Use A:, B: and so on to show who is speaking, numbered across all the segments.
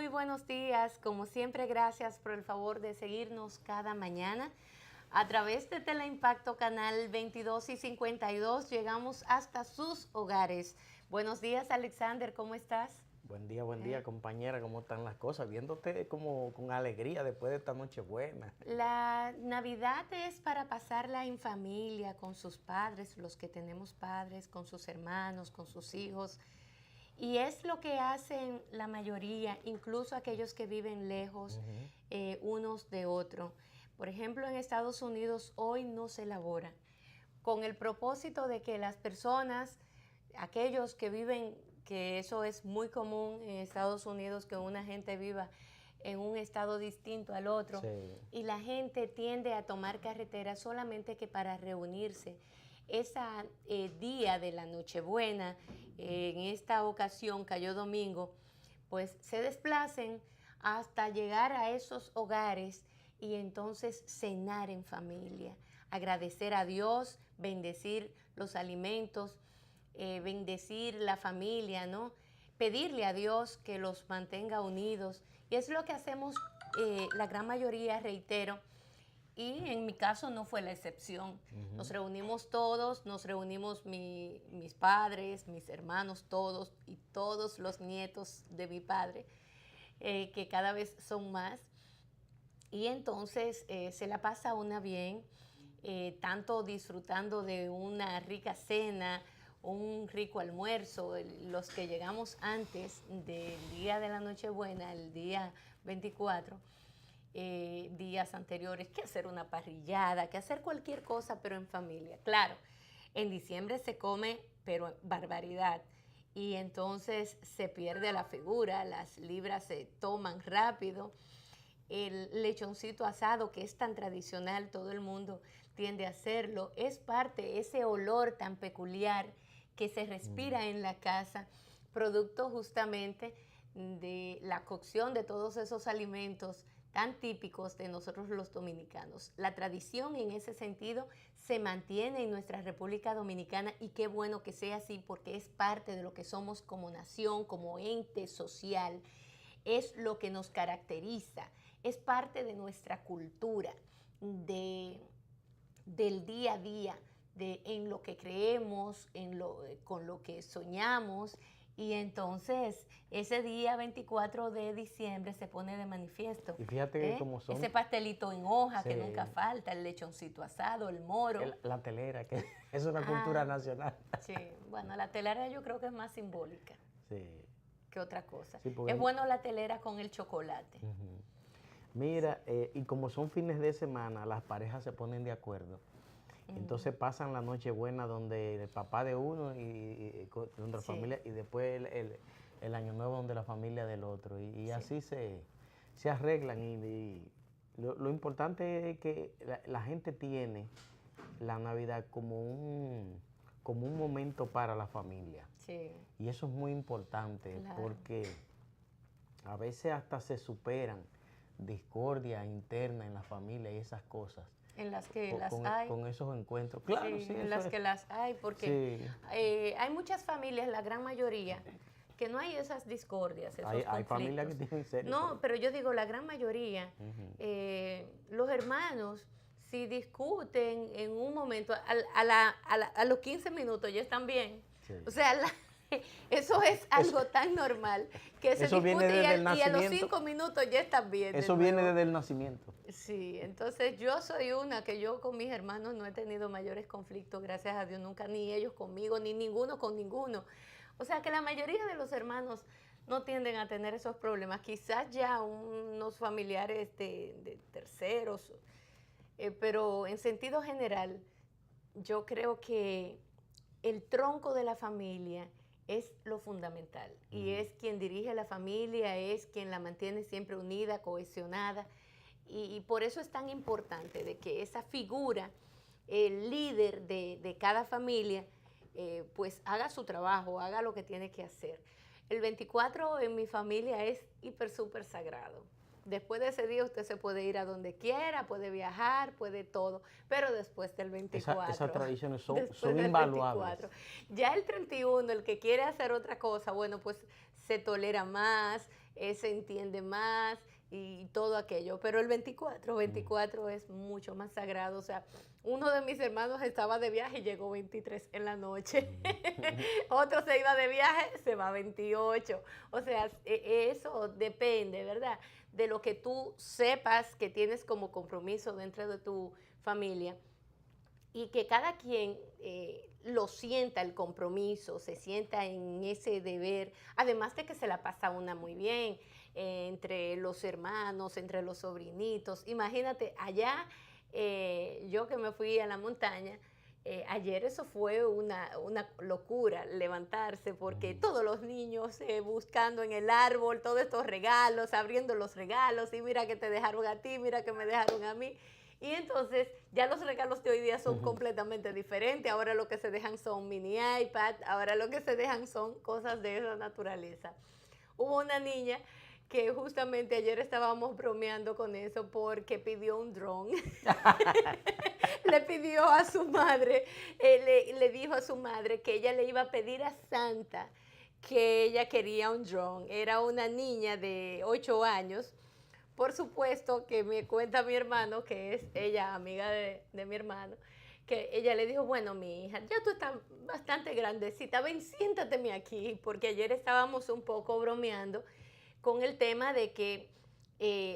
A: Muy buenos días. Como siempre, gracias por el favor de seguirnos cada mañana. A través de Teleimpacto Canal 22 y 52 llegamos hasta sus hogares. Buenos días, Alexander, ¿cómo estás?
B: Buen día, compañera, ¿cómo están las cosas? Viéndote como con alegría después de esta noche buena.
A: La Navidad es para pasarla en familia, con sus padres, los que tenemos padres, con sus hermanos, con sus hijos. Y es lo que hacen la mayoría, incluso aquellos que viven lejos unos de otros. Por ejemplo, en Estados Unidos hoy no se elabora, con el propósito de que las personas, aquellos que viven, que eso es muy común en Estados Unidos, que una gente viva en un estado distinto al otro,
B: Sí.
A: y la gente tiende a tomar carretera solamente que para reunirse. Ese día de la Nochebuena, en esta ocasión cayó domingo, pues se desplacen hasta llegar a esos hogares y entonces cenar en familia, agradecer a Dios, bendecir los alimentos, bendecir la familia, ¿no? Pedirle a Dios que los mantenga unidos. Y es lo que hacemos la gran mayoría, reitero, y en mi caso no fue la excepción. Nos reunimos todos, nos reunimos mis padres, mis hermanos, todos y todos los nietos de mi padre, que cada vez son más. Y entonces se la pasa una bien, tanto disfrutando de una rica cena, un rico almuerzo. Los que llegamos antes del día de la Nochebuena, el día 24, días anteriores, que hacer una parrillada, que hacer cualquier cosa, pero en familia. Claro, en diciembre se come, pero barbaridad. Y entonces se pierde la figura, las libras se toman rápido. El lechoncito asado, que es tan tradicional, todo el mundo tiende a hacerlo, es parte, ese olor tan peculiar que se respira en la casa, producto justamente de la cocción de todos esos alimentos tan típicos de nosotros los dominicanos. La tradición en ese sentido se mantiene en nuestra República Dominicana y qué bueno que sea así porque es parte de lo que somos como nación, como ente social, es lo que nos caracteriza, es parte de nuestra cultura, del día a día, en lo que creemos, con lo que soñamos. Y entonces ese día 24 de diciembre se pone de manifiesto.
B: Y fíjate que como son...
A: Ese pastelito en hoja
B: Sí.
A: que nunca falta, el lechoncito asado, el moro.
B: La telera, que es una cultura nacional.
A: Sí, bueno, la telera yo creo que es más simbólica
B: Sí.
A: que otra cosa.
B: Sí, porque...
A: Es bueno la telera con el chocolate.
B: Mira, y como son fines de semana, las parejas se ponen de acuerdo. Entonces pasan la Nochebuena donde el papá de uno y donde la familia, y después el Año Nuevo donde la familia del otro. Y así se arreglan. Y lo importante es que la gente tiene la Navidad como un momento para la familia.
A: Sí.
B: Y eso es muy importante,
A: Claro.
B: Porque a veces hasta se superan discordia interna en la familia y esas cosas.
A: En las que las hay.
B: Con esos encuentros. Claro,
A: Sí,
B: sí,
A: en las que las hay, porque
B: sí.
A: Hay muchas familias, la gran mayoría, que no hay esas discordias, esos conflictos.
B: Hay familias que tienen serio.
A: No, pero yo digo, la gran mayoría, los hermanos, si discuten en un momento, a los 15 minutos ya están bien.
B: Sí.
A: O sea, eso es algo tan normal que se discute y a los 5 minutos ya están bien.
B: Eso viene desde el nacimiento.
A: Sí, entonces yo soy una que yo con mis hermanos no he tenido mayores conflictos, gracias a Dios, nunca, ni ellos conmigo, ni ninguno con ninguno. O sea que la mayoría de los hermanos no tienden a tener esos problemas, quizás ya unos familiares de terceros, pero en sentido general, yo creo que el tronco de la familia es lo fundamental y es quien dirige la familia, es quien la mantiene siempre unida, cohesionada, y por eso es tan importante de que esa figura, el líder de cada familia, pues haga su trabajo, haga lo que tiene que hacer. El 24 en mi familia es hiper, súper sagrado. Después de ese día usted se puede ir a donde quiera, puede viajar, puede todo, pero después del 24.
B: Esas tradiciones son
A: del
B: invaluables.
A: 24. Ya el 31, el que quiere hacer otra cosa, bueno, pues se tolera más, se entiende más y todo aquello. Pero el 24 es mucho más sagrado. O sea, uno de mis hermanos estaba de viaje y llegó 23 en la noche. Otro se iba de viaje, se va 28. O sea, eso depende, ¿verdad? De lo que tú sepas que tienes como compromiso dentro de tu familia y que cada quien lo sienta el compromiso, se sienta en ese deber, además de que se la pasa una muy bien entre los hermanos, entre los sobrinitos. Imagínate, allá yo que me fui a la montaña, ayer eso fue una locura, levantarse, porque todos los niños buscando en el árbol todos estos regalos, abriendo los regalos, y mira que te dejaron a ti, mira que me dejaron a mí. Y entonces ya los regalos de hoy día son completamente diferentes. Ahora lo que se dejan son mini iPad, ahora lo que se dejan son cosas de esa naturaleza. Hubo una niña que justamente ayer estábamos bromeando con eso porque pidió un dron. Le pidió a su madre, le dijo a su madre que ella le iba a pedir a Santa que ella quería un dron. Era una niña de 8 años. Por supuesto que me cuenta mi hermano, que es ella amiga de mi hermano, que ella le dijo, bueno, mi hija, ya tú estás bastante grandecita, ven, siéntateme aquí, porque ayer estábamos un poco bromeando con el tema de que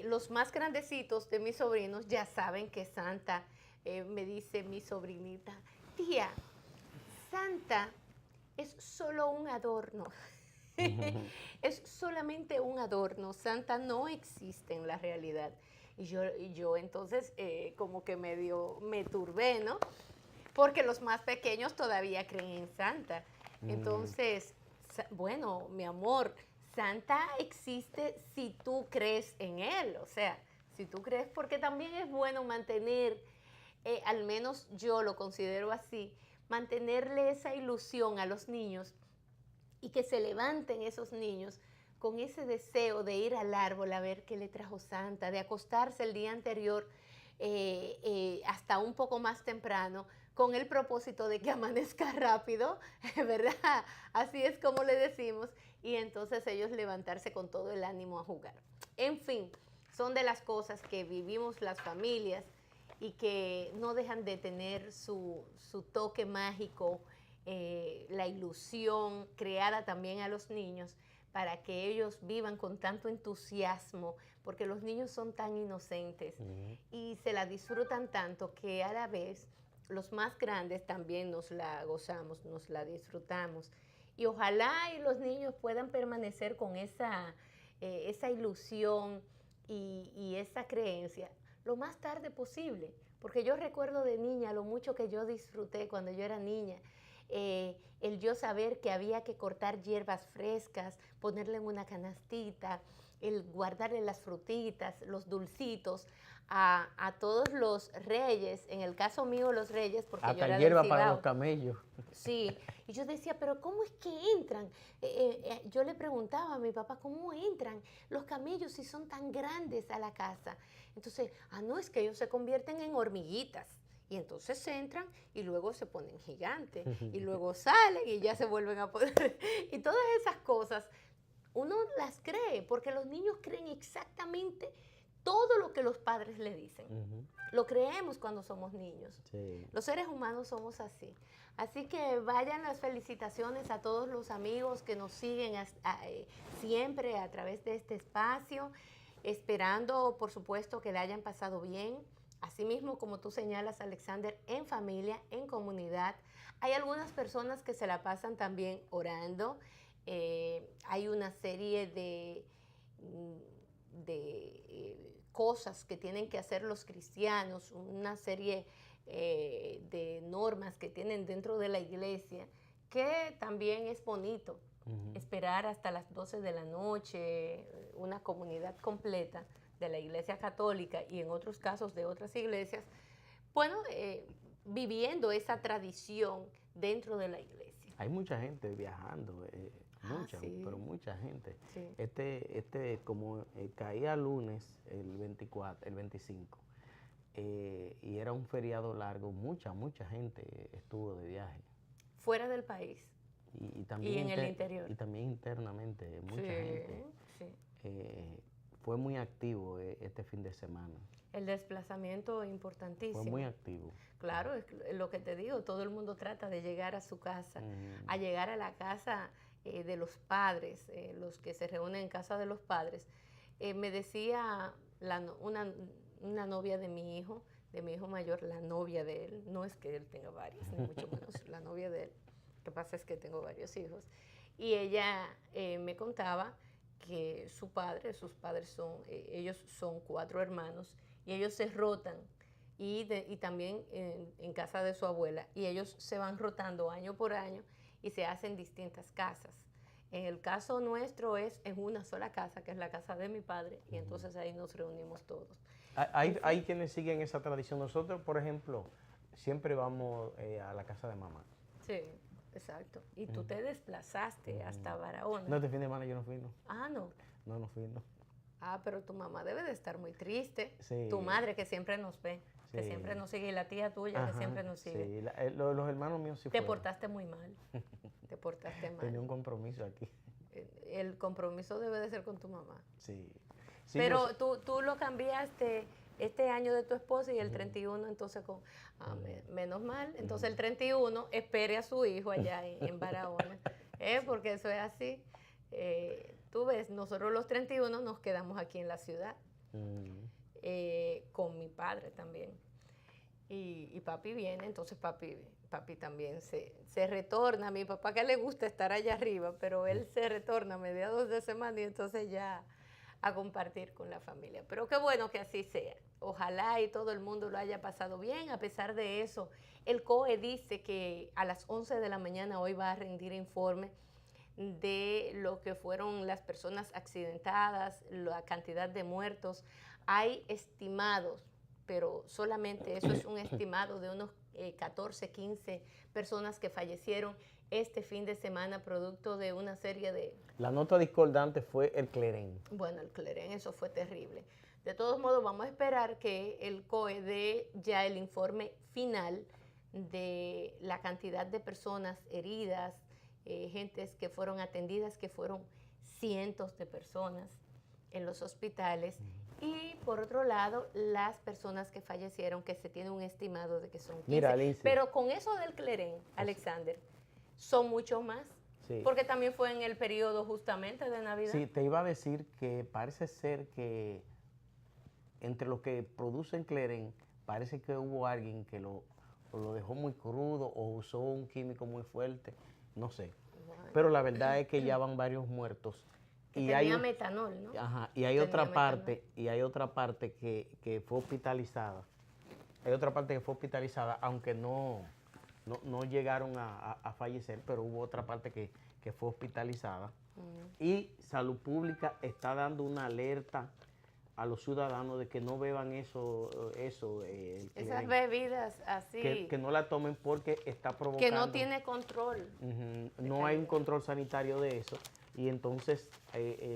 A: los más grandecitos de mis sobrinos ya saben que Santa, me dice mi sobrinita, tía, Santa es solo un adorno. Es solamente un adorno. Santa no existe en la realidad. Y yo entonces como que me turbé, ¿no? Porque los más pequeños todavía creen en Santa. Entonces, bueno, mi amor, Santa existe si tú crees en él. O sea, si tú crees, porque también es bueno mantener, al menos yo lo considero así, mantenerle esa ilusión a los niños y que se levanten esos niños con ese deseo de ir al árbol a ver qué le trajo Santa, de acostarse el día anterior hasta un poco más temprano, con el propósito de que amanezca rápido, ¿verdad? Así es como le decimos, y entonces ellos levantarse con todo el ánimo a jugar. En fin, son de las cosas que vivimos las familias y que no dejan de tener su toque mágico, la ilusión creada también a los niños para que ellos vivan con tanto entusiasmo, porque los niños son tan inocentes y se la disfrutan tanto que a la vez los más grandes también nos la gozamos, nos la disfrutamos. Y ojalá y los niños puedan permanecer con esa ilusión y esa creencia lo más tarde posible, porque yo recuerdo de niña lo mucho que yo disfruté cuando yo era niña. El yo saber que había que cortar hierbas frescas, ponerle en una canastita, el guardarle las frutitas, los dulcitos a todos los reyes, en el caso mío los reyes, porque yo era del
B: hierba para
A: Cibao.
B: los camellos.
A: Sí, y yo decía, pero ¿cómo es que entran? Yo le preguntaba a mi papá, ¿cómo entran los camellos si son tan grandes a la casa? Entonces, no, es que ellos se convierten en hormiguitas. Y entonces entran y luego se ponen gigantes. Y luego salen y ya se vuelven a poner. Y todas esas cosas, uno las cree, porque los niños creen exactamente todo lo que los padres le dicen. Lo creemos cuando somos niños.
B: Sí.
A: Los seres humanos somos así. Así que vayan las felicitaciones a todos los amigos que nos siguen siempre a través de este espacio, esperando, por supuesto, que le hayan pasado bien. Asimismo, como tú señalas, Alexander, en familia, en comunidad. Hay algunas personas que se la pasan también orando. Hay una serie de cosas que tienen que hacer los cristianos, una serie de normas que tienen dentro de la iglesia, que también es bonito esperar hasta las 12 de la noche, una comunidad completa de la Iglesia Católica y en otros casos de otras iglesias, bueno, viviendo esa tradición dentro de la iglesia.
B: Hay mucha gente viajando,
A: Sí.
B: pero mucha gente.
A: Sí.
B: Como caía lunes, el 24, el 25, y era un feriado largo, mucha gente estuvo de viaje.
A: Fuera del país.
B: Y también
A: Y en el interior.
B: Y también internamente, mucha gente.
A: Sí.
B: eh, fue muy activo este fin de semana.
A: El desplazamiento
B: Fue
A: importantísimo.
B: muy activo.
A: Claro, es lo que te digo, todo el mundo trata de llegar a su casa, a llegar a la casa de los padres, los que se reúnen en casa de los padres. Me decía una novia de mi hijo mayor, la novia de él, no es que él tenga varias, ni mucho menos, la novia de él, lo que pasa es que tengo varios hijos, y ella me contaba que sus padres son, ellos son 4 hermanos, y ellos se rotan, y también en casa de su abuela, y ellos se van rotando año por año y se hacen distintas casas. En el caso nuestro es en una sola casa, que es la casa de mi padre, y entonces ahí nos reunimos todos.
B: Hay quienes siguen esa tradición. Nosotros, por ejemplo, siempre vamos a la casa de mamá.
A: Sí, exacto. Y tú te desplazaste hasta Barahona.
B: No, este fin de semana yo no fui, no.
A: Ah, no.
B: No fui, no.
A: Ah, pero tu mamá debe de estar muy triste.
B: Sí.
A: Tu madre que siempre nos ve, que
B: Sí.
A: siempre nos sigue, y la tía tuya
B: Ajá,
A: que siempre nos sigue.
B: sí, los hermanos míos sí
A: Te
B: fueron.
A: portaste muy mal. Te portaste mal.
B: Tenía un compromiso aquí.
A: El compromiso debe de ser con tu mamá.
B: Sí. Sí,
A: Pero tú lo cambiaste este año de tu esposa y el 31 entonces menos mal. Entonces el 31 espere a su hijo allá en Barahona, porque eso es así. Tú ves, nosotros los 31 nos quedamos aquí en la ciudad, con mi padre también. Y papi viene, entonces papi también se retorna. A mi papá que le gusta estar allá arriba, pero él se retorna a mediados de semana y entonces ya a compartir con la familia. Pero qué bueno que así sea. Ojalá y todo el mundo lo haya pasado bien. A pesar de eso, el COE dice que a las 11 de la mañana hoy va a rendir informe de lo que fueron las personas accidentadas, la cantidad de muertos. Hay estimados, pero solamente eso es un estimado de unos 14, 15 personas que fallecieron este fin de semana producto de una serie de...
B: La nota discordante fue el Clerén.
A: Bueno, el Clerén, eso fue terrible. De todos modos, vamos a esperar que el COE dé ya el informe final de la cantidad de personas heridas, gentes que fueron atendidas, que fueron cientos de personas en los hospitales. Y por otro lado, las personas que fallecieron, que se tiene un estimado de que son 15.
B: Mira, Alicia.
A: Pero con eso del Clerén, Alexander, son muchos más.
B: Sí.
A: Porque también fue en el periodo justamente de Navidad.
B: Sí, te iba a decir que parece ser que entre los que producen Clerén, parece que hubo alguien que lo dejó muy crudo o usó un químico muy fuerte, no sé.
A: Bueno.
B: Pero la verdad es que ya van varios muertos.
A: Que tenía metanol, ¿no?
B: Ajá, y hay otra parte que fue hospitalizada. Hay otra parte que fue hospitalizada, aunque no llegaron a fallecer, pero hubo otra parte que fue hospitalizada. Y Salud Pública está dando una alerta a los ciudadanos de que no beban
A: esas bebidas así.
B: Que no la tomen porque está provocando...
A: Que no tiene control.
B: No hay un control sanitario de eso. Y entonces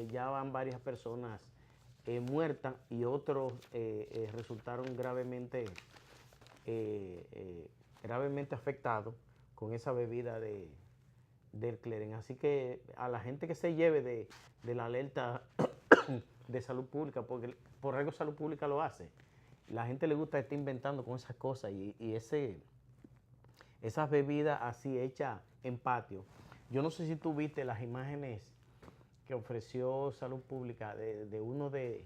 B: ya van varias personas muertas y otros resultaron gravemente afectados con esa bebida del Clerén. Así que a la gente que se lleve de la alerta de Salud Pública, porque por algo Salud Pública lo hace. La gente le gusta estar inventando con esas cosas y esas bebidas así hechas en patio. Yo no sé si tú viste las imágenes que ofreció Salud Pública de uno de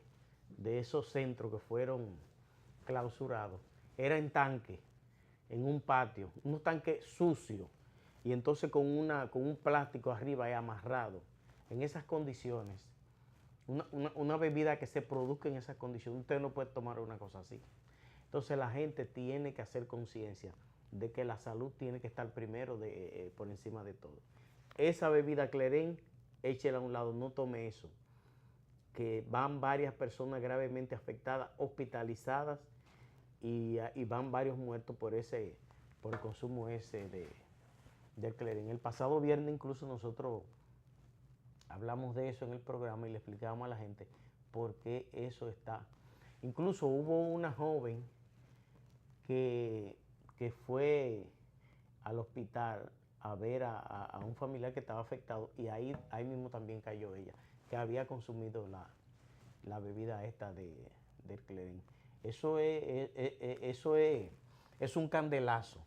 B: esos centros que fueron clausurados. Era en tanque, en un patio, un tanque sucio, y entonces con un plástico arriba amarrado. En esas condiciones, una bebida que se produzca en esas condiciones, usted no puede tomar una cosa así. Entonces la gente tiene que hacer conciencia de que la salud tiene que estar primero por encima de todo. Esa bebida Clerén, échela a un lado, no tome eso. Que van varias personas gravemente afectadas, hospitalizadas, y van varios muertos por el consumo del Clerén. El pasado viernes incluso nosotros hablamos de eso en el programa y le explicábamos a la gente por qué eso está. Incluso hubo una joven que fue al hospital a ver a un familiar que estaba afectado y ahí mismo también cayó ella. que había consumido la bebida esta del Cleren. Eso es un candelazo.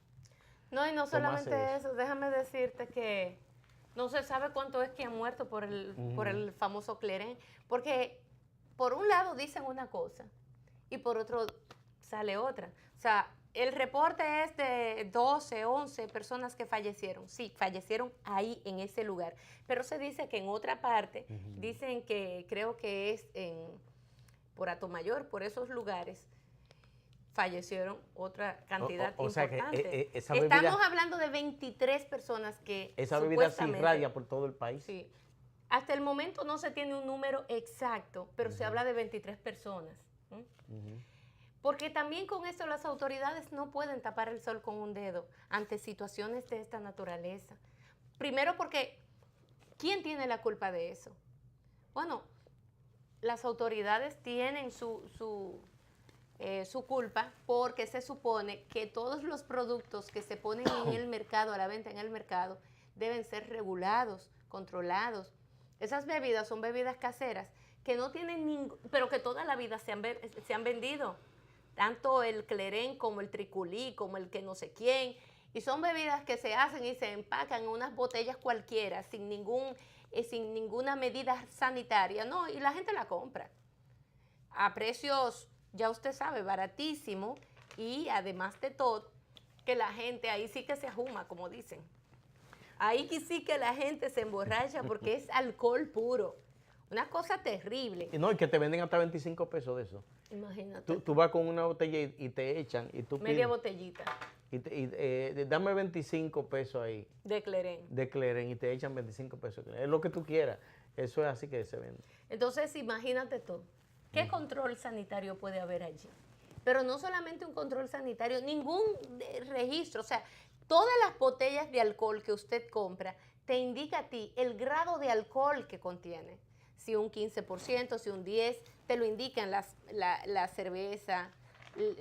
A: No, y no
B: Tomarse
A: solamente eso, déjame decirte que no se sabe cuánto es que han muerto por el famoso Cleren, porque por un lado dicen una cosa y por otro sale otra. O sea, el reporte es de 12, 11 personas que fallecieron. Sí, fallecieron ahí en ese lugar. Pero se dice que en otra parte, dicen que creo que es por Atomayor, por esos lugares, fallecieron otra cantidad
B: O sea
A: importante.
B: que esa bebida,
A: Estamos hablando de 23 personas que
B: esa bebida se irradia por todo el país.
A: Sí. Hasta el momento no se tiene un número exacto, pero se habla de 23 personas. Porque también con esto las autoridades no pueden tapar el sol con un dedo ante situaciones de esta naturaleza. Primero porque, ¿quién tiene la culpa de eso? Bueno, las autoridades tienen su culpa porque se supone que todos los productos que se ponen en el mercado, a la venta en el mercado, deben ser regulados, controlados. Esas bebidas son bebidas caseras que no tienen pero que toda la vida se han vendido. Tanto el Cleren como el Triculí, como el que no sé quién. Y son bebidas que se hacen y se empacan en unas botellas cualquiera, sin ninguna medida sanitaria. No, y la gente la compra. A precios, ya usted sabe, baratísimo. Y además de todo, que la gente ahí sí que se ajuma, como dicen. Ahí sí que la gente se emborracha porque es alcohol puro. Una cosa terrible.
B: Y no, y que te venden hasta 25 pesos de eso.
A: Imagínate.
B: Tú vas con una botella y te echan y tú
A: Media
B: pides,
A: botellita.
B: Dame 25 pesos ahí.
A: De Cleren.
B: De Cleren y te echan 25 pesos. Es lo que tú quieras. Eso es así que se vende.
A: Entonces, imagínate tú. ¿Qué control sanitario puede haber allí? Pero no solamente un control sanitario, ningún registro. O sea, todas las botellas de alcohol que usted compra te indica a ti el grado de alcohol que contiene. Si un 15%, si un 10%, te lo indican la cerveza,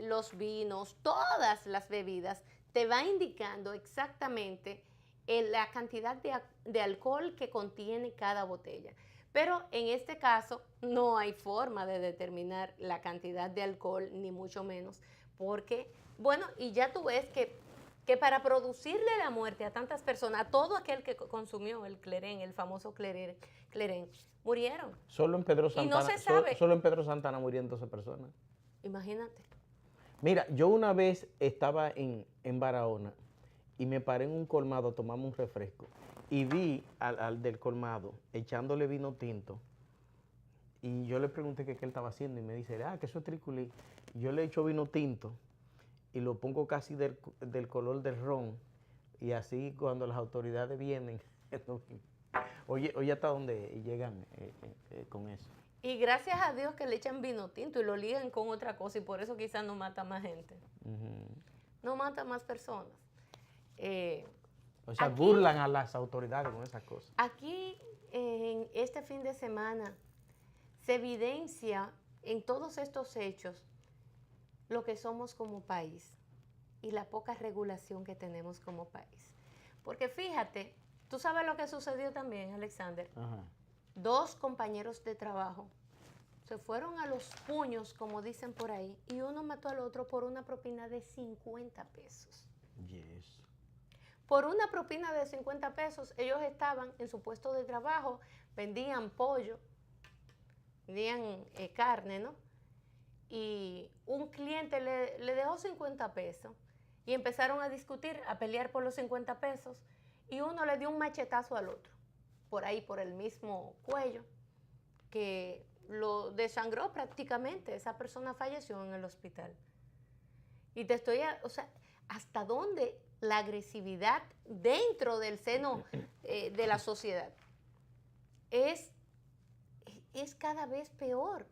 A: los vinos, todas las bebidas, te va indicando exactamente la cantidad de alcohol que contiene cada botella. Pero en este caso no hay forma de determinar la cantidad de alcohol, ni mucho menos, porque, bueno, y ya tú ves que para producirle la muerte a tantas personas, a todo aquel que consumió el Cleren, el famoso Cleren, murieron.
B: Solo en Pedro Santana,
A: y no se sabe.
B: Solo en Pedro Santana murieron 12 personas.
A: Imagínate.
B: Mira, yo una vez estaba en Barahona y me paré en un colmado a tomarme un refresco y vi al del colmado echándole vino tinto y yo le pregunté qué él estaba haciendo y me dice, que eso es Triculí. Yo le echo vino tinto y lo pongo casi del color del ron y así cuando las autoridades vienen, oye hasta dónde llegan con eso.
A: Y gracias a Dios que le echan vino tinto y lo ligan con otra cosa y por eso quizás no mata más gente. No mata más personas.
B: O sea, aquí, burlan a las autoridades con esas cosas.
A: Aquí, en este fin de semana, se evidencia en todos estos hechos lo que somos como país y la poca regulación que tenemos como país. Porque fíjate, tú sabes lo que sucedió también, Alexander.
B: Ajá.
A: 2 compañeros de trabajo se fueron a los puños, como dicen por ahí, y uno mató al otro por una propina de 50 pesos.
B: Yes.
A: Por una propina de 50 pesos, ellos estaban en su puesto de trabajo, vendían pollo, vendían carne, ¿no? Y un cliente le dejó 50 pesos y empezaron a discutir, a pelear por los 50 pesos y uno le dio un machetazo al otro, por ahí, por el mismo cuello, que lo desangró prácticamente. Esa persona falleció en el hospital. Y te estoy, o sea, ¿hasta dónde la agresividad dentro del seno de la sociedad es cada vez peor?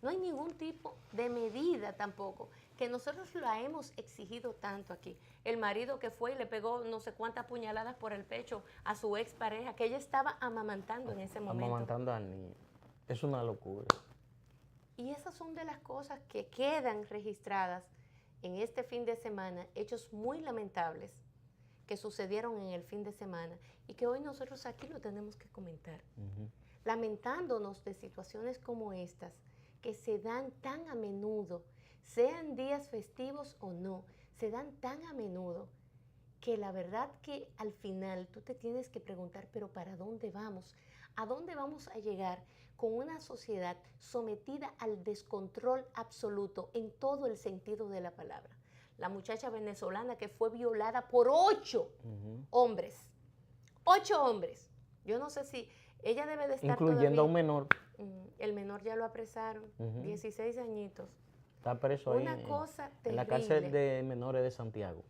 A: No hay ningún tipo de medida tampoco, que nosotros la hemos exigido tanto aquí. El marido que fue y le pegó no sé cuántas puñaladas por el pecho a su expareja, que ella estaba amamantando en ese momento.
B: Amamantando al niño. Es una locura.
A: Y esas son de las cosas que quedan registradas en este fin de semana, hechos muy lamentables que sucedieron en el fin de semana y que hoy nosotros aquí lo tenemos que comentar. lamentándonos de situaciones como estas, que se dan tan a menudo, sean días festivos o no, se dan tan a menudo, que la verdad que al final tú te tienes que preguntar, pero ¿para dónde vamos? ¿A dónde vamos a llegar con una sociedad sometida al descontrol absoluto en todo el sentido de la palabra? La muchacha venezolana que fue violada por 8 hombres. 8 hombres. Yo no sé si ella debe de estar
B: incluyendo
A: todavía,
B: a un menor.
A: El menor ya lo apresaron, 16 añitos.
B: Está preso ahí
A: Una cosa
B: en la
A: terrible.
B: cárcel de menores de Santiago.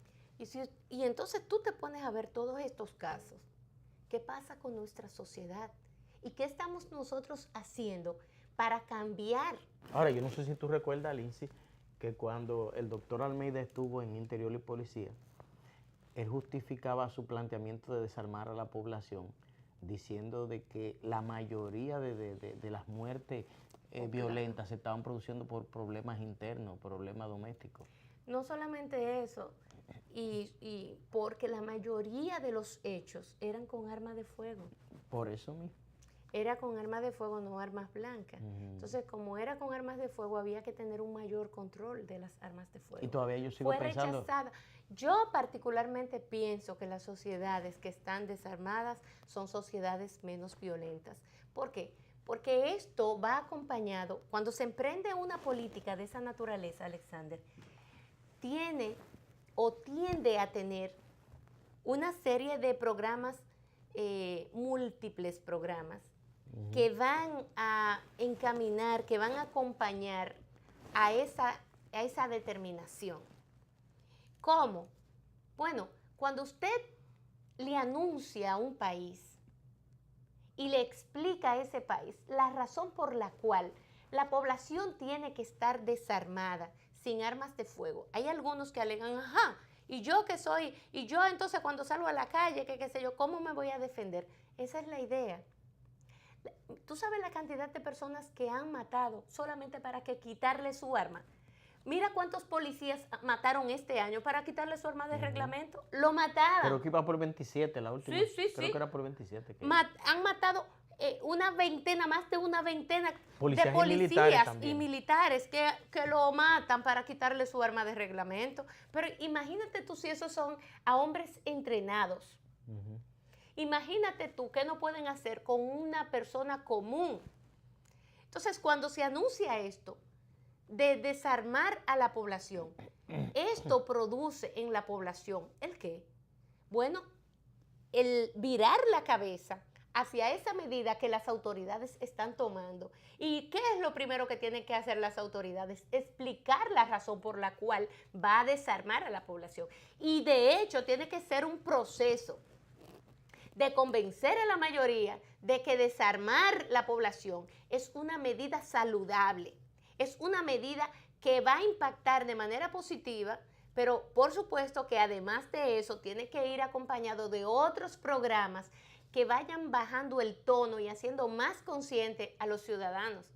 A: Y entonces tú te pones a ver todos estos casos. ¿Qué pasa con nuestra sociedad? ¿Y qué estamos nosotros haciendo para cambiar?
B: Ahora, yo no sé si tú recuerdas, Lindsay, que cuando el doctor Almeida estuvo en Interior y Policía, él justificaba su planteamiento de desarmar a la población, diciendo de que la mayoría de las muertes violentas se estaban produciendo por problemas internos, problemas domésticos.
A: No solamente eso, y porque la mayoría de los hechos eran con armas de fuego.
B: Por eso mismo.
A: Era con armas de fuego, no armas blancas. Entonces, como era con armas de fuego, había que tener un mayor control de las armas de fuego.
B: Y todavía yo sigo pensando...
A: Fue rechazada. Yo particularmente pienso que las sociedades que están desarmadas son sociedades menos violentas. ¿Por qué? Porque esto va acompañado, cuando se emprende una política de esa naturaleza, Alexander, tiene o tiende a tener una serie de programas, múltiples programas, que van a encaminar, que van a acompañar a esa determinación. ¿Cómo? Bueno, cuando usted le anuncia a un país y le explica a ese país la razón por la cual la población tiene que estar desarmada, sin armas de fuego. Hay algunos que alegan, ajá, y yo que soy, y yo entonces cuando salgo a la calle, que qué sé yo, ¿cómo me voy a defender? Esa es la idea. ¿Tú sabes la cantidad de personas que han matado solamente para que quitarle su arma? Mira cuántos policías mataron este año para quitarle su arma de reglamento. Lo mataron.
B: Creo que iba por 27 la última.
A: Sí.
B: Creo que era por 27.
A: Han matado una veintena, más de una veintena
B: policías
A: de policías
B: y
A: militares que lo matan para quitarle su arma de reglamento. Pero imagínate tú si esos son a hombres entrenados. Imagínate tú qué no pueden hacer con una persona común. Entonces, cuando se anuncia esto de desarmar a la población, esto produce en la población, ¿el qué? Bueno, el virar la cabeza hacia esa medida que las autoridades están tomando. ¿Y qué es lo primero que tienen que hacer las autoridades? Explicar la razón por la cual va a desarmar a la población. Y de hecho tiene que ser un proceso de convencer a la mayoría de que desarmar la población es una medida saludable, es una medida que va a impactar de manera positiva, pero por supuesto que además de eso tiene que ir acompañado de otros programas que vayan bajando el tono y haciendo más consciente a los ciudadanos.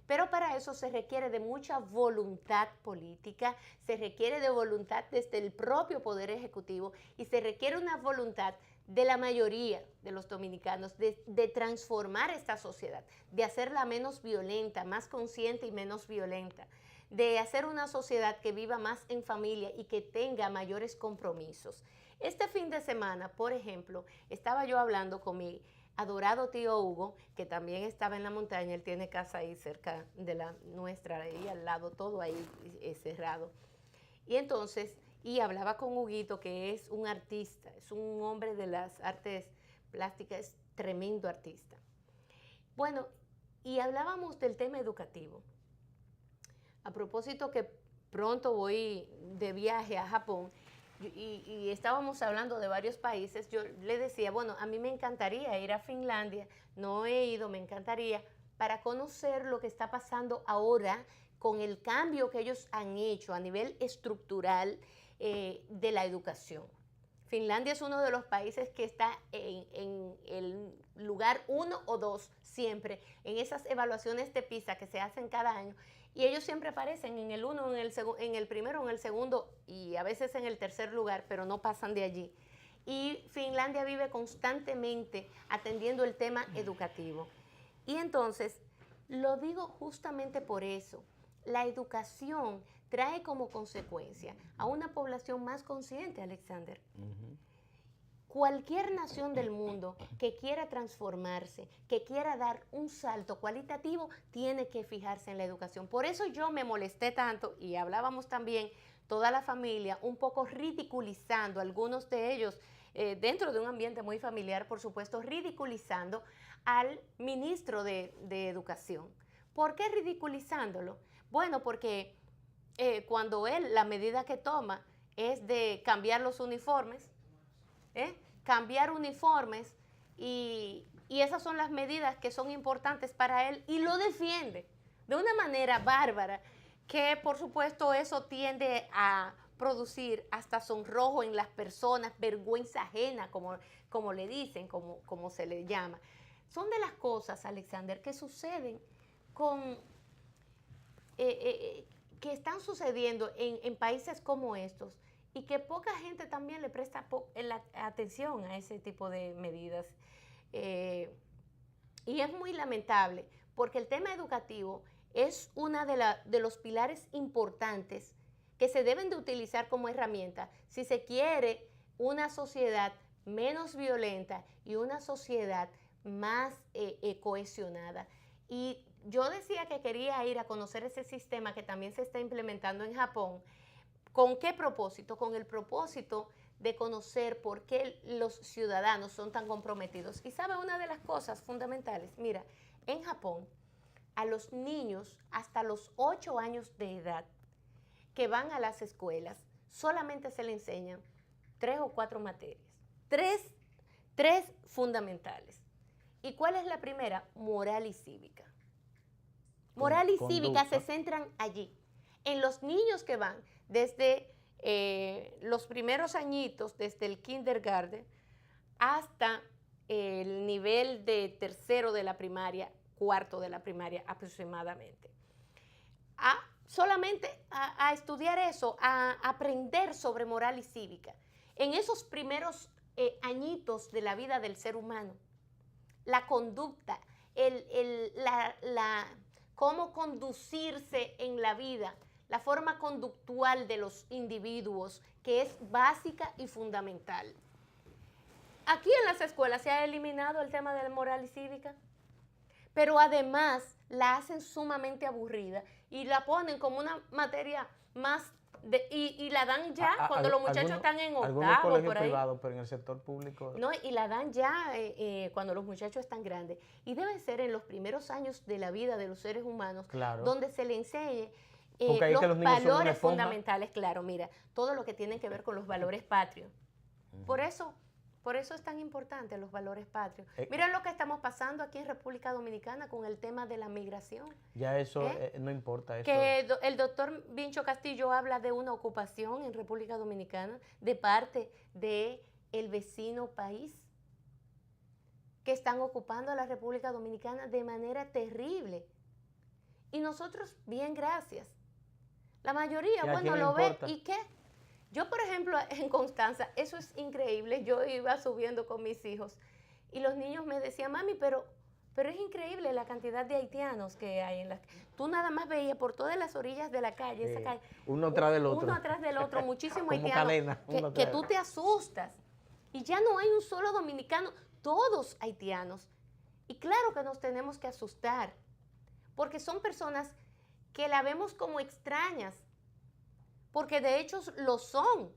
A: Pero para eso se requiere de mucha voluntad política, se requiere de voluntad desde el propio Poder Ejecutivo y se requiere una voluntad de la mayoría de los dominicanos de transformar esta sociedad, de hacerla menos violenta, más consciente y menos violenta, de hacer una sociedad que viva más en familia y que tenga mayores compromisos. Este fin de semana, por ejemplo, estaba yo hablando con mi adorado tío Hugo, que también estaba en la montaña, él tiene casa ahí cerca de la nuestra, ahí al lado, todo ahí cerrado. Y entonces, y hablaba con Huguito, que es un artista, es un hombre de las artes plásticas, es tremendo artista. Bueno, y hablábamos del tema educativo. A propósito que pronto voy de viaje a Japón, y estábamos hablando de varios países, yo le decía, bueno, a mí me encantaría ir a Finlandia, no he ido, me encantaría, para conocer lo que está pasando ahora con el cambio que ellos han hecho a nivel estructural de la educación. Finlandia es uno de los países que está en el lugar 1 o 2 siempre, en esas evaluaciones de PISA que se hacen cada año, y ellos siempre aparecen en el 1, en el primero, en el segundo y a veces en el tercer lugar, pero no pasan de allí. Y Finlandia vive constantemente atendiendo el tema educativo. Y entonces, lo digo justamente por eso. La educación trae como consecuencia a una población más consciente, Alexander. Cualquier nación del mundo que quiera transformarse, que quiera dar un salto cualitativo, tiene que fijarse en la educación. Por eso yo me molesté tanto, y hablábamos también toda la familia, un poco ridiculizando, algunos de ellos, dentro de un ambiente muy familiar, por supuesto, ridiculizando al ministro de Educación. ¿Por qué ridiculizándolo? Bueno, porque cuando él, la medida que toma es de cambiar los uniformes, cambiar uniformes, y esas son las medidas que son importantes para él, y lo defiende de una manera bárbara, que por supuesto eso tiende a producir hasta sonrojo en las personas, vergüenza ajena, como le dicen, como se le llama. Son de las cosas, Alexander, que suceden que están sucediendo en países como estos, y que poca gente también le presta atención a ese tipo de medidas. Y es muy lamentable, porque el tema educativo es uno de los pilares importantes que se deben de utilizar como herramienta si se quiere una sociedad menos violenta y una sociedad más cohesionada. Y yo decía que quería ir a conocer ese sistema que también se está implementando en Japón. ¿Con qué propósito? Con el propósito de conocer por qué los ciudadanos son tan comprometidos. Y sabe una de las cosas fundamentales, mira, en Japón, a los niños hasta los 8 años de edad que van a las escuelas, solamente se le enseñan 3 o 4 materias. Tres fundamentales. ¿Y cuál es la primera? Moral y cívica. Moral y cívica se centran allí, en los niños que van desde los primeros añitos, desde el kindergarten, hasta el nivel de tercero de la primaria, cuarto de la primaria aproximadamente. Solamente a estudiar eso, a aprender sobre moral y cívica. En esos primeros añitos de la vida del ser humano, la conducta, cómo conducirse en la vida, la forma conductual de los individuos, que es básica y fundamental. Aquí en las escuelas se ha eliminado el tema de la moral y cívica, pero además la hacen sumamente aburrida y la ponen como una materia más y la dan ya cuando los muchachos están en octavo,
B: por ahí. Privado, pero en el sector público.
A: No, y la dan ya cuando los muchachos están grandes. Y debe ser en los primeros años de la vida de los seres humanos, claro, donde se le enseñe los valores fundamentales. Claro, mira, todo lo que tiene que ver con los valores patrios. Por eso es tan importante los valores patrios. Mira lo que estamos pasando aquí en República Dominicana con el tema de la migración.
B: Ya eso no importa. Eso.
A: Que el doctor Vincho Castillo habla de una ocupación en República Dominicana de parte del vecino país, que están ocupando a la República Dominicana de manera terrible. Y nosotros, bien, gracias. La mayoría, bueno, lo ve, ¿y qué? Yo, por ejemplo, en Constanza, eso es increíble, yo iba subiendo con mis hijos y los niños me decían, mami, pero es increíble la cantidad de haitianos que hay en las... Tú nada más veías por todas las orillas de la calle, esa calle,
B: uno atrás del otro.
A: Uno atrás del otro, muchísimos
B: como
A: haitianos,
B: cadena,
A: que tú te asustas. Y ya no hay un solo dominicano, todos haitianos. Y claro que nos tenemos que asustar, porque son personas que la vemos como extrañas, porque de hecho lo son.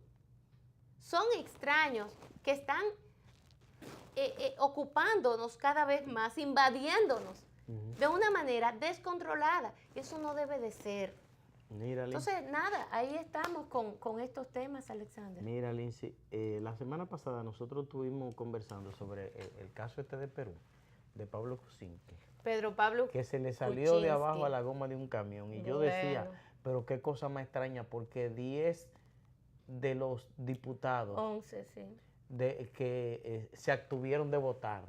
A: Son extraños que están ocupándonos cada vez más, invadiéndonos de una manera descontrolada. Eso no debe de ser.
B: Mira,
A: entonces, nada, ahí estamos con estos temas, Alexander.
B: Mira, Lindsay, la semana pasada nosotros estuvimos conversando sobre el caso de Perú, de Pablo Kuczynski.
A: Pedro Pablo
B: que se le salió Kuczynski de abajo a la goma de un camión. Y yo decía, pero qué cosa más extraña, porque 10 de los diputados
A: 11, sí,
B: que se abstuvieron de votar,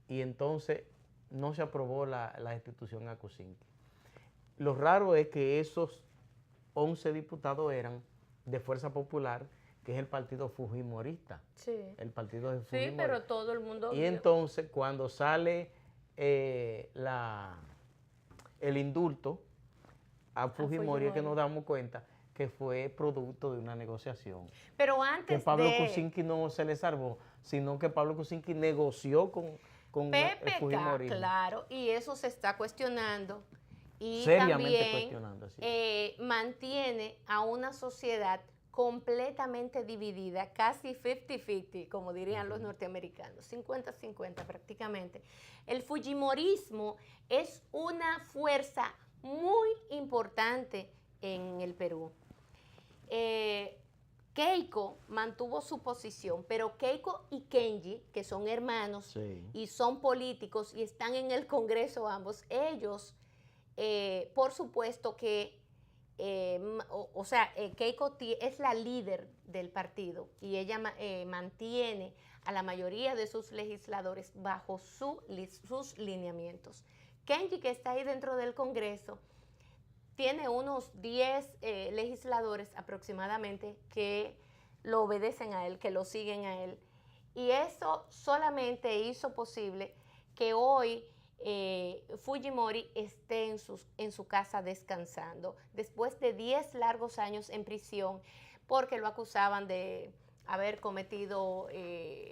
B: y entonces no se aprobó la destitución a Kuczynski. Lo raro es que esos 11 diputados eran de Fuerza Popular, que es el partido fujimorista.
A: Sí.
B: El partido de Fujimori.
A: Sí, pero todo el mundo...
B: Y entonces, cuando sale el indulto a Fujimori, es que
A: Fujimori.
B: nos damos cuenta que fue producto de una negociación.
A: Pero
B: Que
A: antes
B: Pablo
A: de
B: Kuczynski no se le salvó, sino que Pablo Kuczynski negoció con el
A: PPK,
B: Fujimorismo.
A: claro, y eso se está cuestionando. Y
B: Seriamente
A: también
B: cuestionando, así.
A: mantiene a una sociedad completamente dividida, casi 50-50, como dirían los norteamericanos, 50-50 prácticamente. El fujimorismo es una fuerza muy importante en el Perú. Keiko mantuvo su posición, pero Keiko y Kenji, que son hermanos
B: Sí.
A: y son políticos y están en el Congreso ambos, ellos, por supuesto que, Keiko es la líder del partido y ella mantiene a la mayoría de sus legisladores bajo sus lineamientos. Kenji, que está ahí dentro del Congreso, tiene unos 10 legisladores aproximadamente que lo obedecen a él, que lo siguen a él. Y eso solamente hizo posible que hoy Fujimori esté en su casa descansando, después de 10 largos años en prisión, porque lo acusaban de haber cometido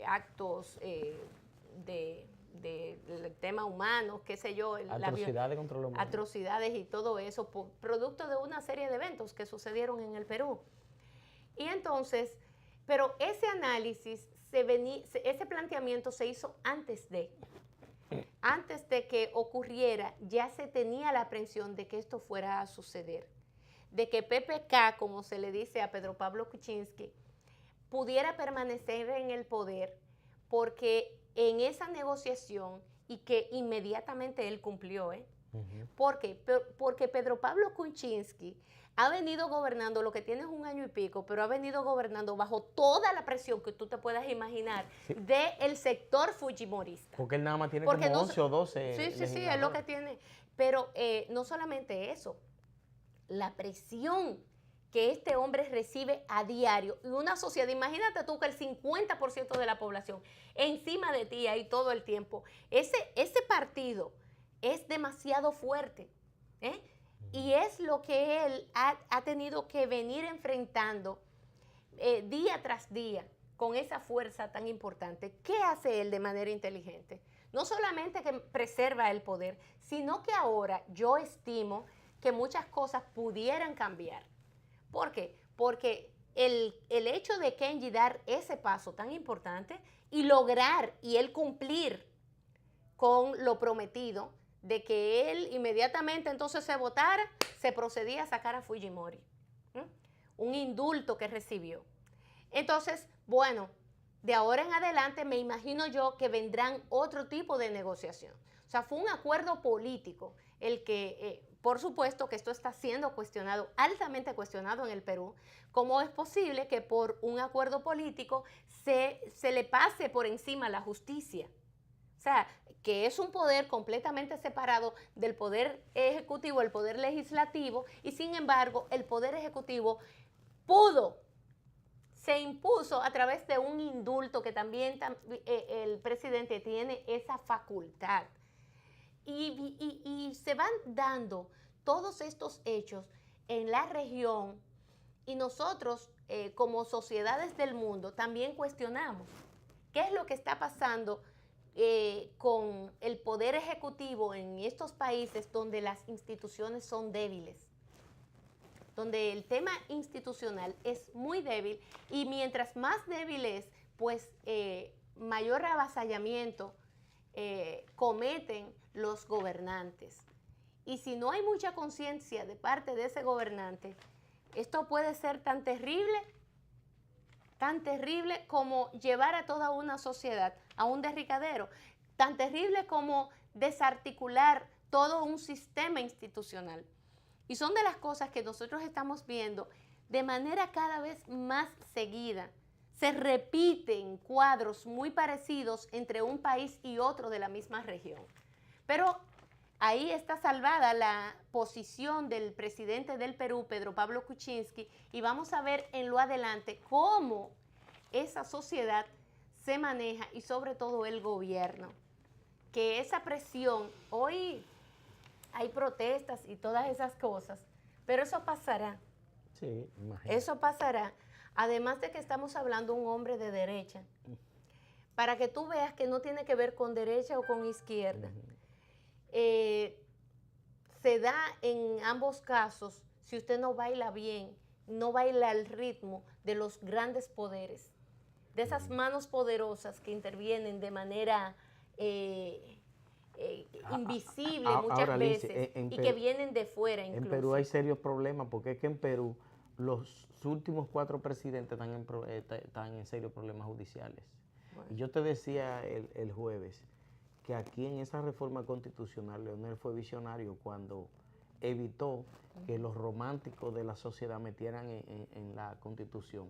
A: actos del tema humano, qué sé yo.
B: Atrocidades contra los humanos.
A: Atrocidades y todo eso, producto de una serie de eventos que sucedieron en el Perú. Y entonces, pero ese análisis, ese planteamiento se hizo antes de que ocurriera, ya se tenía la aprehensión de que esto fuera a suceder, de que PPK, como se le dice a Pedro Pablo Kuczynski, pudiera permanecer en el poder, porque en esa negociación, y que inmediatamente él cumplió, ¿Por qué? Porque Pedro Pablo Kuczynski ha venido gobernando, lo que tiene es 1 año y pico, pero ha venido gobernando bajo toda la presión que tú te puedas imaginar del sector fujimorista.
B: Porque él nada más tiene
A: Porque
B: como 11 o 12
A: Sí,
B: legisladores.
A: es lo que tiene. Pero no solamente eso, la presión que este hombre recibe a diario y una sociedad, imagínate tú que el 50% de la población encima de ti ahí todo el tiempo, ese partido es demasiado fuerte, y es lo que él ha tenido que venir enfrentando día tras día con esa fuerza tan importante. ¿Qué hace él de manera inteligente? No solamente que preserva el poder, sino que ahora yo estimo que muchas cosas pudieran cambiar. ¿Por qué? Porque el hecho de Kenji dar ese paso tan importante y lograr y él cumplir con lo prometido de que él inmediatamente entonces se votara, se procedía a sacar a Fujimori. Un indulto que recibió. Entonces, bueno, de ahora en adelante me imagino yo que vendrán otro tipo de negociación. O sea, fue un acuerdo político el que, por supuesto que esto está siendo cuestionado, altamente cuestionado en el Perú. ¿Cómo es posible que por un acuerdo político se le pase por encima la justicia? O sea, que es un poder completamente separado del poder ejecutivo, el poder legislativo, y sin embargo el poder ejecutivo se impuso a través de un indulto que también el presidente tiene esa facultad. Y se van dando todos estos hechos en la región y nosotros como sociedades del mundo también cuestionamos qué es lo que está pasando con el poder ejecutivo en estos países donde las instituciones son débiles, donde el tema institucional es muy débil, y mientras más débil es, pues mayor avasallamiento cometen los gobernantes. Y si no hay mucha conciencia de parte de ese gobernante, esto puede ser tan terrible como llevar a toda una sociedad a un derricadero, tan terrible como desarticular todo un sistema institucional. Y son de las cosas que nosotros estamos viendo de manera cada vez más seguida. Se repiten cuadros muy parecidos entre un país y otro de la misma región. Pero ahí está salvada la posición del presidente del Perú, Pedro Pablo Kuczynski, y vamos a ver en lo adelante cómo esa sociedad se maneja y sobre todo el gobierno, que esa presión, hoy hay protestas y todas esas cosas, pero eso pasará.
B: Sí, imagínate.
A: Eso pasará. Además de que estamos hablando de un hombre de derecha, para que tú veas que no tiene que ver con derecha o con izquierda. Se da en ambos casos, si usted no baila bien, no baila al ritmo de los grandes poderes, de esas manos poderosas que intervienen de manera invisible muchas
B: Ahora, Liz,
A: veces y que vienen de fuera incluso.
B: En Perú hay serios problemas porque es que en Perú los últimos 4 presidentes están en serios problemas judiciales. Bueno. Y yo te decía el jueves que aquí en esa reforma constitucional Leonel fue visionario cuando evitó que los románticos de la sociedad metieran en la constitución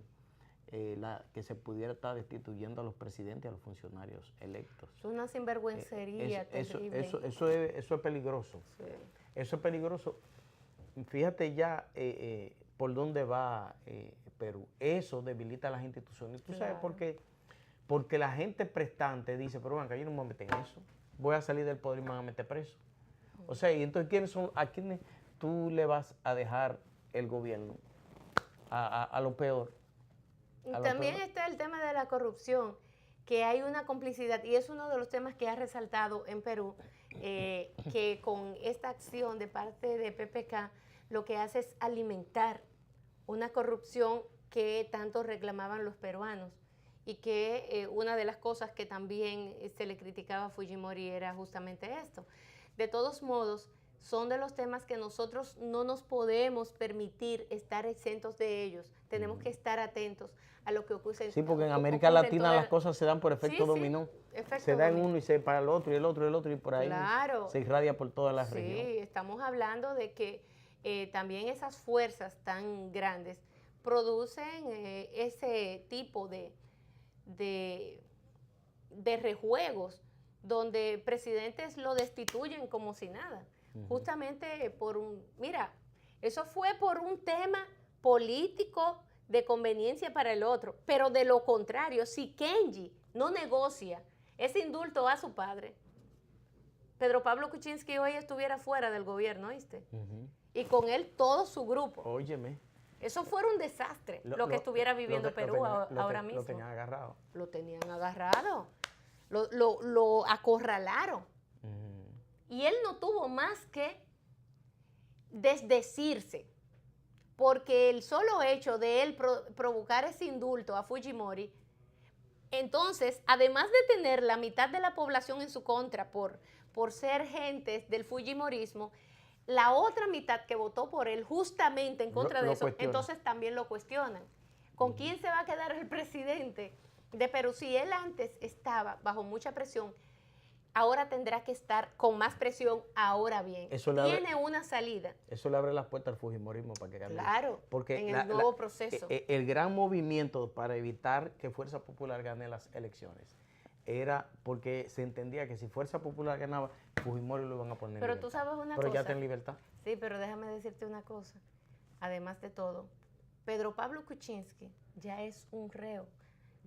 B: que se pudiera estar destituyendo a los presidentes y a los funcionarios electos.
A: Es una sinvergüencería terrible.
B: Eso es peligroso. Sí. Eso es peligroso. Fíjate ya por dónde va Perú. Eso debilita las instituciones. ¿Tú sabes por qué? Porque la gente prestante dice, pero bueno, yo no me voy a meter en eso. Voy a salir del poder y me van a meter preso. O sea, y entonces, ¿a quiénes tú le vas a dejar el gobierno? A lo peor.
A: También está el tema de la corrupción, que hay una complicidad, y es uno de los temas que ha resaltado en Perú, que con esta acción de parte de PPK, lo que hace es alimentar una corrupción que tanto reclamaban los peruanos, y que una de las cosas que también se le criticaba a Fujimori era justamente esto. De todos modos, son de los temas que nosotros no nos podemos permitir estar exentos de ellos. Tenemos que estar atentos a lo que ocurre.
B: Sí, porque en América Latina las cosas se dan por efecto dominó. Se da en uno y se para el otro, y el otro, y por ahí se irradia por todas las regiones.
A: Sí, estamos hablando de que también esas fuerzas tan grandes producen ese tipo de rejuegos donde presidentes lo destituyen como si nada. Justamente por eso fue por un tema político de conveniencia para el otro, pero de lo contrario, si Kenji no negocia ese indulto a su padre, Pedro Pablo Kuczynski hoy estuviera fuera del gobierno, ¿viste? Y con él todo su grupo.
B: Óyeme.
A: Eso fuera un desastre, lo que estuviera viviendo Perú ahora mismo.
B: Lo tenían agarrado.
A: Lo tenían agarrado, lo acorralaron. Y él no tuvo más que desdecirse, porque el solo hecho de él provocar ese indulto a Fujimori, entonces, además de tener la mitad de la población en su contra por ser gentes del Fujimorismo, la otra mitad que votó por él justamente en contra de eso, entonces también lo cuestionan. ¿Con quién se va a quedar el presidente de Perú? Si él antes estaba bajo mucha presión, ahora tendrá que estar con más presión. Ahora bien, tiene una salida.
B: Eso le abre las puertas al fujimorismo para que gane.
A: Claro, porque en el nuevo proceso.
B: El gran movimiento para evitar que Fuerza Popular gane las elecciones era porque se entendía que si Fuerza Popular ganaba, Fujimori lo iban a poner en libertad.
A: Pero tú sabes una cosa.
B: Pero ya está en libertad.
A: Sí, pero déjame decirte una cosa. Además de todo, Pedro Pablo Kuczynski ya es un reo.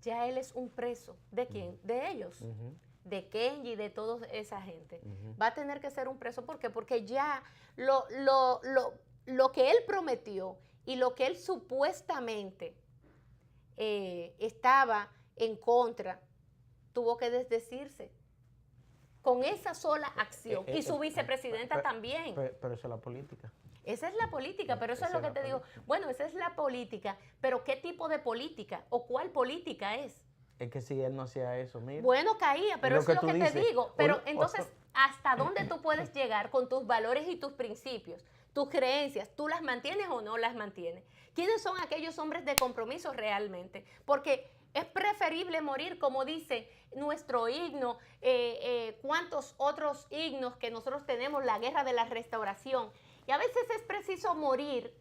A: Ya él es un preso. ¿De quién? De ellos. De Kenji, de toda esa gente. Va a tener que ser un preso. ¿Por qué? Porque ya lo que él prometió y lo que él supuestamente estaba en contra, tuvo que desdecirse con esa sola acción. Y su vicepresidenta también.
B: Pero eso es la política.
A: Esa es la política, pero eso es lo que te digo. Bueno, esa es la política, pero ¿qué tipo de política? ¿O cuál política es?
B: Es que si él no hacía eso, mira.
A: Bueno, caía, pero eso es lo que te digo. Pero entonces, ¿hasta dónde tú puedes llegar con tus valores y tus principios? Tus creencias, ¿tú las mantienes o no las mantienes? ¿Quiénes son aquellos hombres de compromiso realmente? Porque es preferible morir, como dice nuestro himno, cuántos otros himnos que nosotros tenemos, la guerra de la restauración. Y a veces es preciso morir,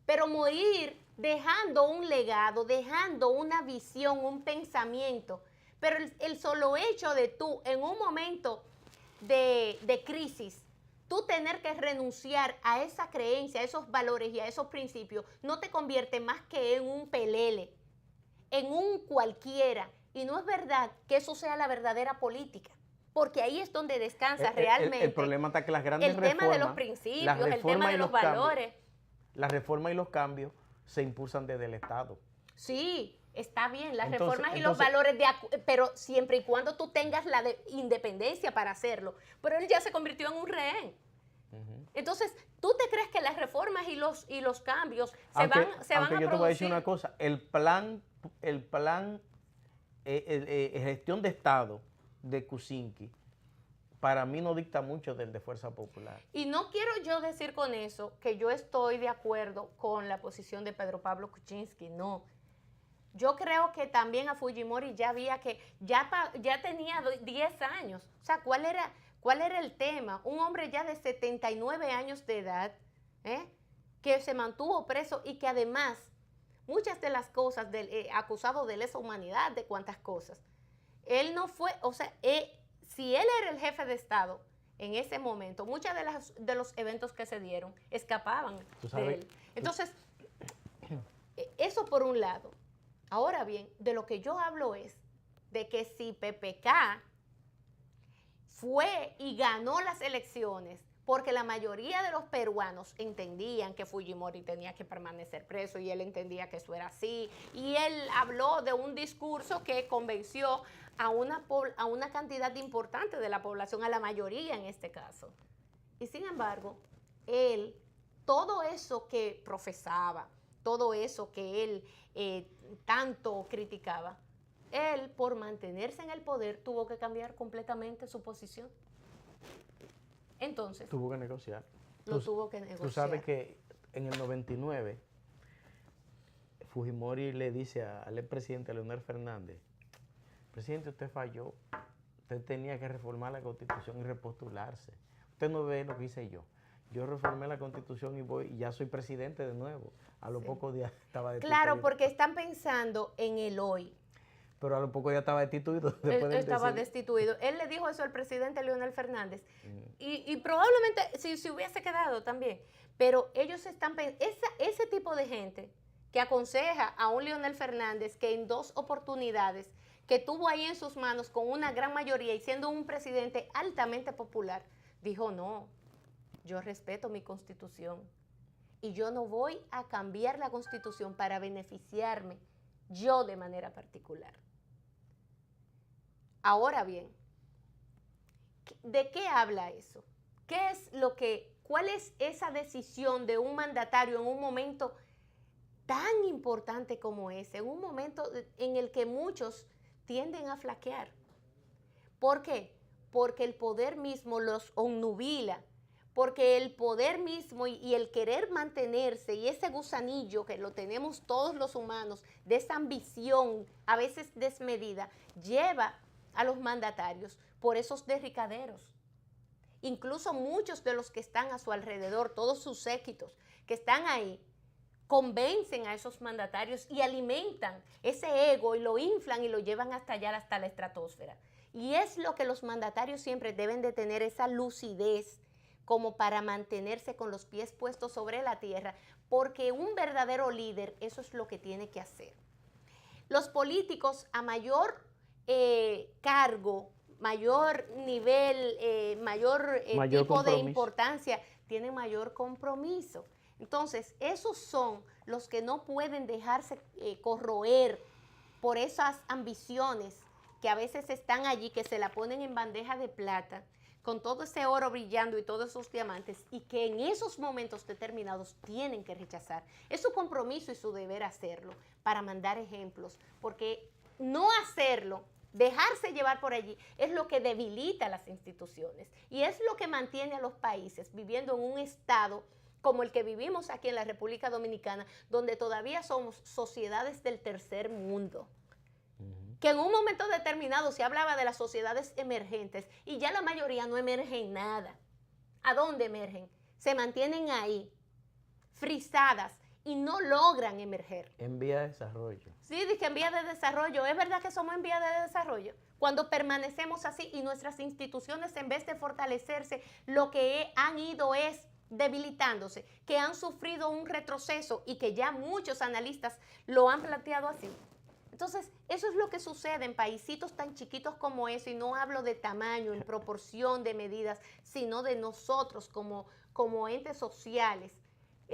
A: pero morir dejando un legado, dejando una visión, un pensamiento. Pero el solo hecho de tú, en un momento de crisis, tú tener que renunciar a esa creencia, a esos valores y a esos principios, no te convierte más que en un pelele, en un cualquiera. Y no es verdad que eso sea la verdadera política. porque ahí es donde descansa
B: El
A: realmente
B: problema está que las grandes
A: el tema de los
B: reformas,
A: principios, el tema de los valores.
B: Las reformas y los cambios se impulsan desde el Estado.
A: Sí, está bien, las
B: Entonces-
A: reformas y los
B: entonces-
A: valores, pero siempre y cuando tú tengas la independencia para hacerlo. Pero él ya se convirtió en un rehén. Entonces, ¿tú te crees que las reformas y los cambios se van a producir?
B: Yo te voy a decir una cosa, el plan gestión de Estado de Kuczynski, para mí no dicta mucho del de Fuerza Popular.
A: Y no quiero yo decir con eso que yo estoy de acuerdo con la posición de Pedro Pablo Kuczynski, no. Yo creo que también a Fujimori ya había que, ya tenía 10 años. O sea, ¿cuál era el tema? Un hombre ya de 79 años de edad, que se mantuvo preso y que además muchas de las cosas acusado de lesa humanidad, de cuantas cosas. Él no fue, o sea, si él era el jefe de Estado en ese momento, muchos de los eventos que se dieron escapaban de él. Entonces, eso por un lado. Ahora bien, de lo que yo hablo es de que si PPK fue y ganó las elecciones porque la mayoría de los peruanos entendían que Fujimori tenía que permanecer preso y él entendía que eso era así, y él habló de un discurso que convenció a una cantidad importante de la población, a la mayoría en este caso. Y sin embargo, él, todo eso que profesaba, todo eso que él tanto criticaba, él, por mantenerse en el poder, tuvo que cambiar completamente su posición. Entonces,
B: tuvo que negociar.
A: tuvo que negociar.
B: Tú sabes que en el 99, Fujimori le dice al expresidente Leonel Fernández: presidente, usted falló, usted tenía que reformar la Constitución y repostularse. Usted no ve lo que hice yo. Yo reformé la Constitución y ya soy presidente de nuevo. A los pocos días estaba destituido.
A: Claro, porque están pensando en el hoy.
B: Pero a los pocos días estaba destituido.
A: Él estaba destituido. Él le dijo eso al presidente Leonel Fernández. Y probablemente si hubiese quedado también. Pero ellos están pensando, ese tipo de gente que aconseja a un Leonel Fernández que en 2 oportunidades que tuvo ahí en sus manos con una gran mayoría y siendo un presidente altamente popular, dijo: no, yo respeto mi Constitución y yo no voy a cambiar la Constitución para beneficiarme yo de manera particular. Ahora bien, ¿de qué habla eso? ¿Cuál es esa decisión de un mandatario en un momento tan importante como ese, en un momento en el que muchos tienden a flaquear? ¿Por qué? Porque el poder mismo los obnubila, porque el poder mismo y el querer mantenerse y ese gusanillo que lo tenemos todos los humanos, de esa ambición a veces desmedida, lleva a los mandatarios por esos derricaderos. Incluso muchos de los que están a su alrededor, todos sus séquitos que están ahí, convencen a esos mandatarios y alimentan ese ego y lo inflan y lo llevan hasta allá, hasta la estratosfera. Y es lo que los mandatarios siempre deben de tener, esa lucidez como para mantenerse con los pies puestos sobre la tierra, porque un verdadero líder eso es lo que tiene que hacer. Los políticos a mayor cargo, mayor nivel, mayor tipo de importancia, tienen mayor compromiso. Entonces, esos son los que no pueden dejarse corroer por esas ambiciones que a veces están allí, que se la ponen en bandeja de plata, con todo ese oro brillando y todos esos diamantes, y que en esos momentos determinados tienen que rechazar. Es su compromiso y su deber hacerlo, para mandar ejemplos, porque no hacerlo, dejarse llevar por allí, es lo que debilita las instituciones y es lo que mantiene a los países viviendo en un estado como el que vivimos aquí en la República Dominicana, donde todavía somos sociedades del tercer mundo. Que en un momento determinado se hablaba de las sociedades emergentes y ya la mayoría no emergen nada. ¿A dónde emergen? Se mantienen ahí, frisadas, y no logran emerger.
B: En vía de desarrollo.
A: Sí, dije en vía de desarrollo. Es verdad que somos en vía de desarrollo. Cuando permanecemos así y nuestras instituciones, en vez de fortalecerse, lo que han ido es debilitándose, que han sufrido un retroceso y que ya muchos analistas lo han planteado así. Entonces, eso es lo que sucede en paisitos tan chiquitos como eso, y no hablo de tamaño, en proporción de medidas, sino de nosotros como entes sociales,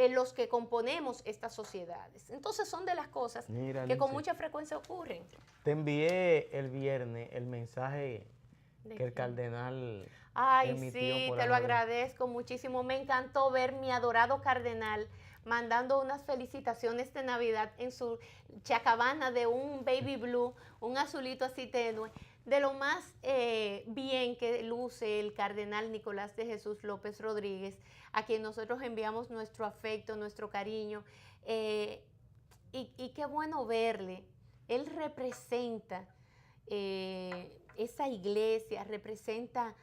A: los que componemos estas sociedades. Entonces, son de las cosas
B: Mira,
A: que con
B: Lindsay,
A: mucha frecuencia ocurren.
B: te envié el viernes el mensaje
A: ¿De
B: que el
A: qué?
B: cardenal
A: Ay,
B: emitió
A: sí,
B: por
A: te lo
B: Amado.
A: agradezco muchísimo. Me encantó ver mi adorado cardenal mandando unas felicitaciones de Navidad en su chacabana de un baby blue, un azulito así tenue, de lo más bien que luce el cardenal Nicolás de Jesús López Rodríguez, a quien nosotros enviamos nuestro afecto, nuestro cariño, y qué bueno verle. Él representa esa iglesia, representa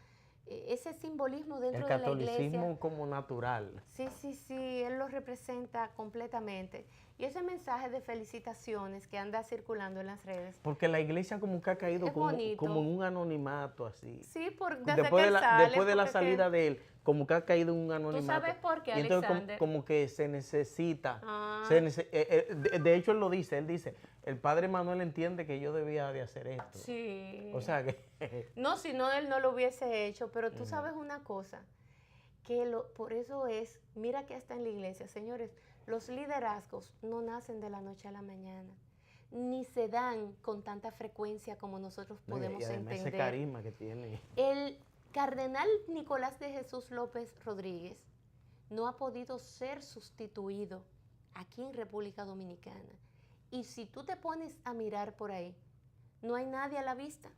A: ese simbolismo
B: El
A: dentro de la iglesia.
B: catolicismo como natural.
A: Sí, sí, sí, él lo representa completamente. Y ese mensaje de felicitaciones que anda circulando en las redes
B: Porque la iglesia como que ha caído
A: es bonito.
B: como en un anonimato así.
A: Sí, desde
B: Después
A: que
B: de
A: él sale.
B: después de la
A: porque
B: salida de él, como que ha caído en un
A: ¿Tú
B: anonimato.
A: sabes por qué,
B: Y entonces
A: Alexander?
B: como que se necesita.
A: Ah.
B: De hecho, él lo dice, él dice, el padre Manuel entiende que yo debía de hacer esto.
A: Sí.
B: O sea que...
A: No, si no, él no lo hubiese hecho, pero tú sabes una cosa, que por eso es, mira que hasta en la iglesia, señores, los liderazgos no nacen de la noche a la mañana, ni se dan con tanta frecuencia como nosotros podemos
B: y además
A: entender.
B: ese carisma que tiene.
A: El cardenal Nicolás de Jesús López Rodríguez no ha podido ser sustituido aquí en República Dominicana. Y si tú te pones a mirar por ahí, no hay nadie a la vista.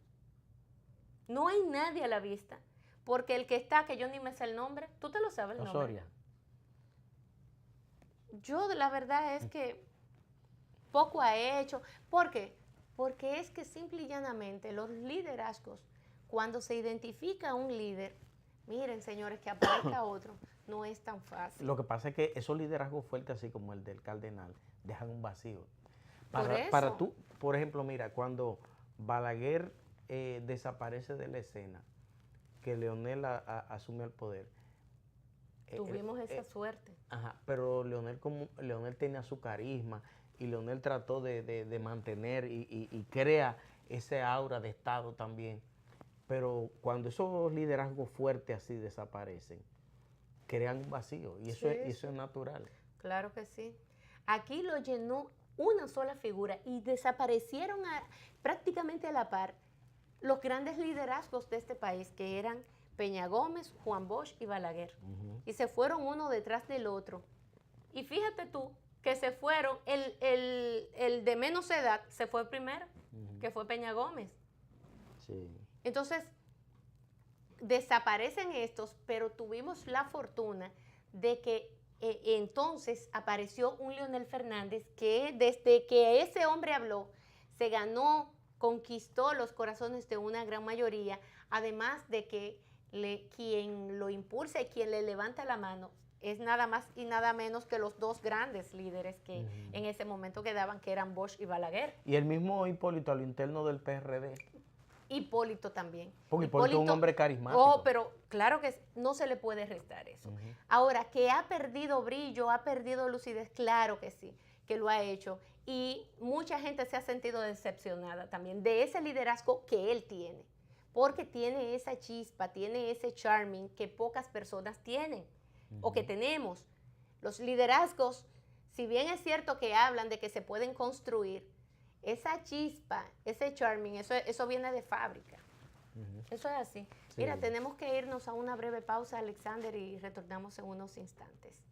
A: No hay nadie a la vista. Porque el que está, que yo ni me sé el nombre, tú te lo sabes el nombre.
B: Osoria.
A: Yo la verdad es que poco ha hecho. ¿Por qué? Porque es que simple y llanamente los liderazgos, cuando se identifica un líder, miren señores, que aparezca otro, no es tan fácil.
B: Lo que pasa es que esos liderazgos fuertes, así como el del cardenal, dejan un vacío.
A: Por eso.
B: Para tú, por ejemplo, mira, cuando Balaguer desaparece de la escena, que Leonel asume el poder.
A: Tuvimos esa suerte.
B: Ajá, pero Leonel tenía su carisma y Leonel trató de mantener y crea ese aura de Estado también. Pero cuando esos liderazgos fuertes así desaparecen, crean un vacío y eso, eso es natural.
A: Claro que sí. Aquí lo llenó una sola figura y desaparecieron prácticamente a la par los grandes liderazgos de este país, que eran Peña Gómez, Juan Bosch y Balaguer. Y se fueron uno detrás del otro. Y fíjate tú que se fueron, el de menos edad se fue primero, que fue Peña Gómez.
B: Sí.
A: Entonces, desaparecen estos, pero tuvimos la fortuna de que entonces apareció un Leonel Fernández que desde que ese hombre habló, se ganó, conquistó los corazones de una gran mayoría, además de que quien lo impulsa y quien le levanta la mano es nada más y nada menos que los dos grandes líderes que en ese momento quedaban, que eran Bosch y Balaguer.
B: Y el mismo Hipólito, a lo interno del PRD.
A: Hipólito también.
B: Porque Hipólito es un hombre carismático.
A: Oh, pero claro que no se le puede restar eso. Ahora, que ha perdido brillo, ha perdido lucidez, claro que sí, que lo ha hecho. Y mucha gente se ha sentido decepcionada también de ese liderazgo que él tiene. Porque tiene esa chispa, tiene ese charming que pocas personas tienen o que tenemos. Los liderazgos, si bien es cierto que hablan de que se pueden construir, esa chispa, ese charming, eso viene de fábrica. Eso es así. Sí. Mira, tenemos que irnos a una breve pausa, Alexander, y retornamos en unos instantes.